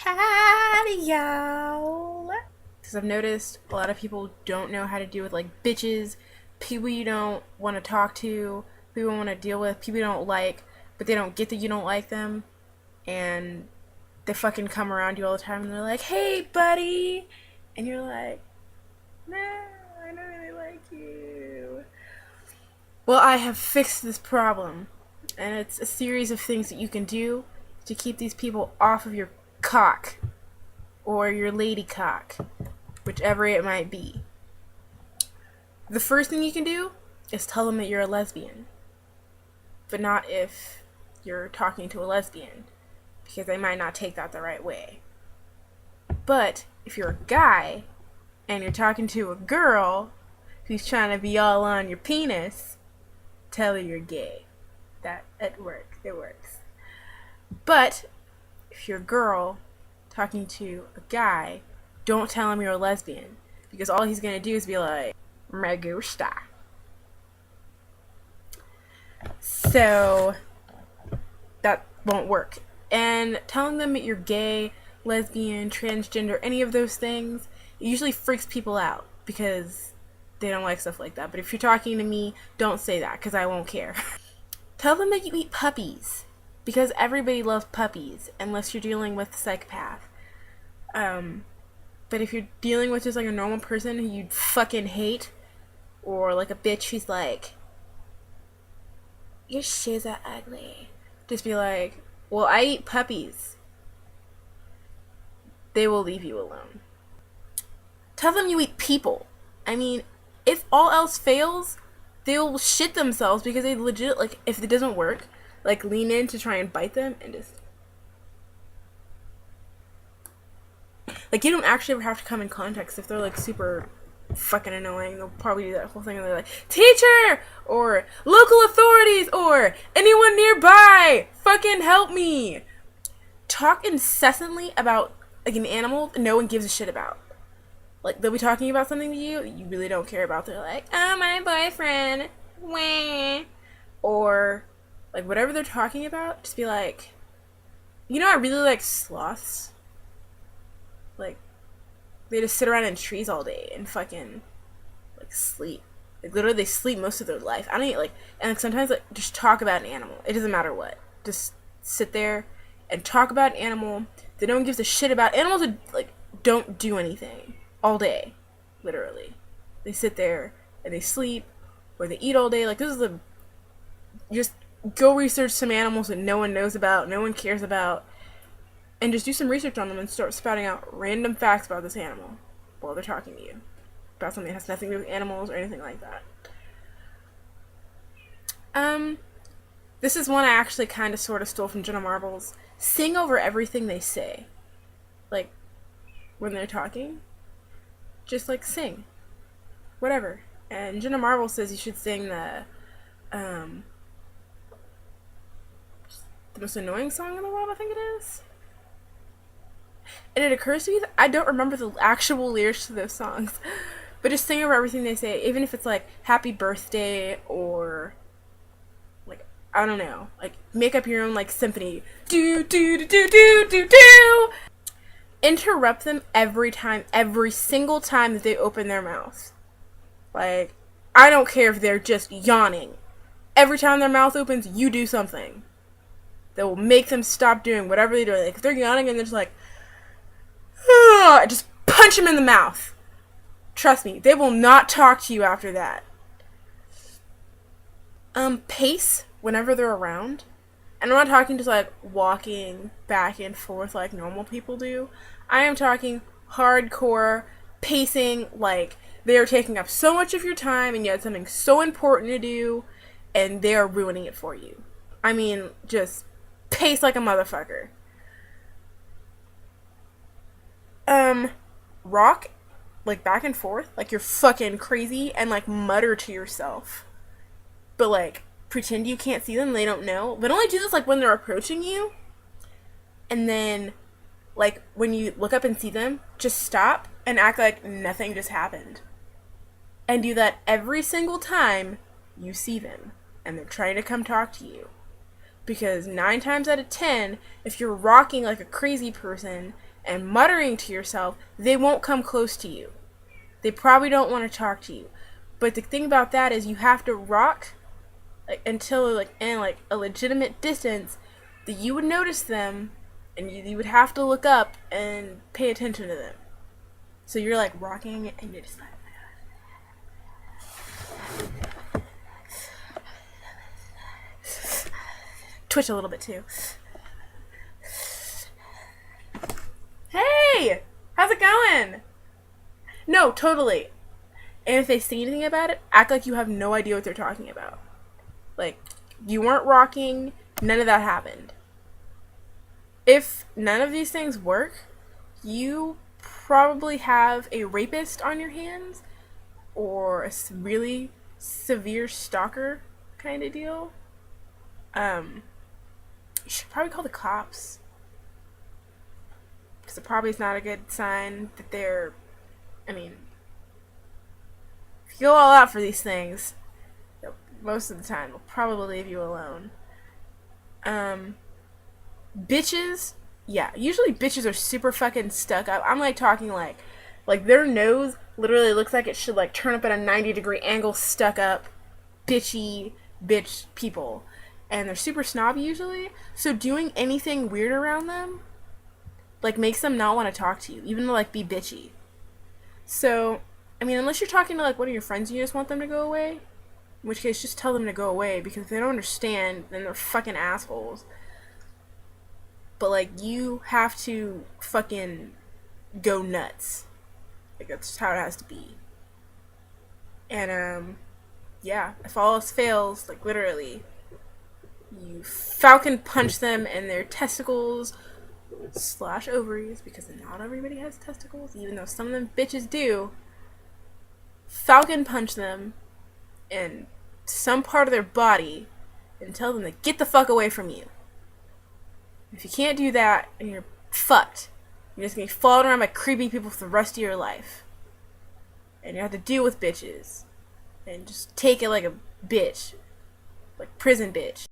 Howdy, y'all. Because I've noticed a lot of people don't know how to deal with like bitches, people you don't want to talk to, people you want to deal with, people you don't like, but they don't get that you don't like them, and they fucking come around you all the time and they're like, hey, buddy. And you're like, no, I don't really like you. Well, I have fixed this problem, and it's a series of things that you can do to keep these people off of your cock or your lady cock, whichever it might be. The first thing you can do is tell them that you're a lesbian, but not if you're talking to a lesbian, because they might not take that the right way. But if you're a guy and you're talking to a girl who's trying to be all on your penis, tell her you're gay. It works. But if you're a girl talking to a guy, don't tell him you're a lesbian, because all he's gonna do is be like, me gusta. So that won't work. And telling them that you're gay, lesbian, transgender, any of those things, it usually freaks people out because they don't like stuff like that. But if you're talking to me, don't say that, because I won't care. Tell them that you eat puppies, because everybody loves puppies, unless you're dealing with a psychopath. But if you're dealing with just like a normal person who you fucking hate, or like a bitch who's like, your shoes are ugly, just be like, well, I eat puppies. They will leave you alone. Tell them you eat people. I mean, if all else fails, they'll shit themselves because they legit, like, if it doesn't work, like, lean in to try and bite them and just... Like, you don't actually ever have to come in contact, if they're, like, super fucking annoying, they'll probably do that whole thing and they're like, teacher! Or local authorities! Or anyone nearby! Fucking help me! Talk incessantly about, like, an animal no one gives a shit about. Like, they'll be talking about something to you really don't care about. They're like, oh, my boyfriend. Wah. Or, like, whatever they're talking about, just be like, you know, I really like sloths. Like, they just sit around in trees all day and fucking, like, sleep. Like, literally, they sleep most of their life. I don't eat, like, and like, sometimes, like, just talk about an animal. It doesn't matter what. Just sit there and talk about an animal that no one gives a shit about. Animals, like, don't do anything all day, literally. They sit there and they sleep, or they eat all day. Like, this is a... Just go research some animals that no one knows about, no one cares about, and just do some research on them and start spouting out random facts about this animal while they're talking to you. About something that has nothing to do with animals or anything like that. This is one I actually kind of sort of stole from Jenna Marbles. Sing over everything they say. Like, when they're talking, just, like, sing. Whatever. And Jenna Marbles says you should sing the most annoying song in the world, I think it is. And it occurs to me that I don't remember the actual lyrics to those songs. But just sing over everything they say, even if it's, like, happy birthday, or, like, I don't know. Like, make up your own, like, symphony. Do, do, do, do, do, do, do. Interrupt them every single time that they open their mouth. Like, I don't care if they're just yawning. Every time their mouth opens, you do something that will make them stop doing whatever they're doing. Like, if they're yawning and they're just like, just punch them in the mouth. Trust me, they will not talk to you after that. Pace whenever they're around. And I'm not talking just like walking back and forth like normal people do. I am talking hardcore pacing, like they are taking up so much of your time and you had something so important to do and they are ruining it for you. I mean, just pace like a motherfucker. Rock, like, back and forth, like you're fucking crazy, and, like, mutter to yourself. But, like, pretend you can't see them, they don't know. But only do this, like, when they're approaching you. And then, like, when you look up and see them, just stop and act like nothing just happened. And do that every single time you see them. And they're trying to come talk to you. Because 9 times out of 10, if you're rocking like a crazy person and muttering to yourself, they won't come close to you. They probably don't want to talk to you. But the thing about that is you have to rock until like in like a legitimate distance that you would notice them, and you would have to look up and pay attention to them. So you're like rocking and you're just like twitch a little bit too. Hey, how's it going? No, totally. And if they say anything about it, act like you have no idea what they're talking about. Like, you weren't rocking, none of that happened. If none of these things work, you probably have a rapist on your hands, or a really severe stalker kind of deal. You should probably call the cops. Because it probably is not a good sign that they're, I mean, if you go all out for these things, most of the time they'll probably leave you alone. Bitches, yeah, usually bitches are super fucking stuck up. I'm like talking like their nose literally looks like it should like turn up at a 90-degree angle, stuck up, bitchy bitch people. And they're super snobby usually, so doing anything weird around them like makes them not want to talk to you, even to like be bitchy. So, I mean, unless you're talking to like one of your friends and you just want them to go away, in which case just tell them to go away, because if they don't understand, then they're fucking assholes. But like, you have to fucking go nuts. Like, that's just how it has to be. And yeah, if all else fails, like literally, you falcon punch them in their testicles / ovaries, because not everybody has testicles, even though some of them bitches do. Falcon punch them in some part of their body and tell them to get the fuck away from you. If you can't do that, and you're fucked. You're just gonna be followed around by creepy people for the rest of your life. And you have to deal with bitches. And just take it like a bitch. Like prison bitch.